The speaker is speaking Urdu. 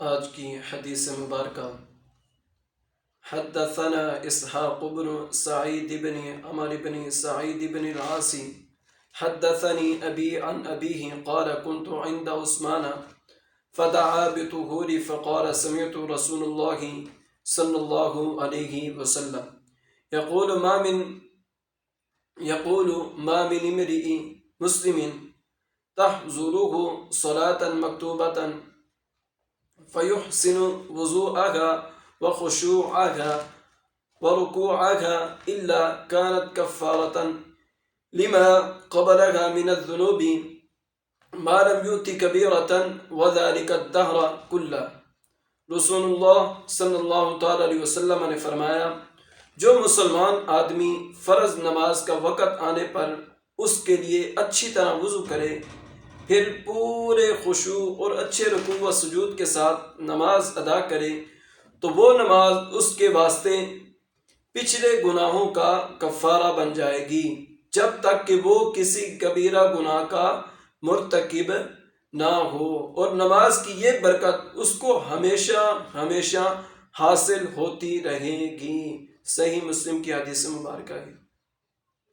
آج کی حدیث مبارکہ حدثنا اسحاق بن سعید بن عمر بن سعید بن العاص حدثني أبي عن أبيه قال كنت عند عثمان فدعا بطهور فقال سمعت رسول الله صلى الله عليه وسلم يقول ما من امرئ مسلم تحضره صلاة مكتوبة فيحسن وضوءها وخشوعها وركوعها إلا كانت كفارة لما قبلها من الذنوب ما لم يؤت كبيرة وذلك الدهر كله۔ رسول اللہ صلی اللہ تعالی علیہ وسلم نے فرمایا، جو مسلمان آدمی فرض نماز کا وقت آنے پر اس کے لیے اچھی طرح وضو کرے، پھر پورے خشوع اور اچھے رکوع و سجود کے ساتھ نماز ادا کرے تو وہ نماز اس کے واسطے پچھلے گناہوں کا کفارہ بن جائے گی جب تک کہ وہ کسی کبیرہ گناہ کا مرتکب نہ ہو، اور نماز کی یہ برکت اس کو ہمیشہ ہمیشہ حاصل ہوتی رہے گی۔ صحیح مسلم کی حدیث مبارکہ ہے۔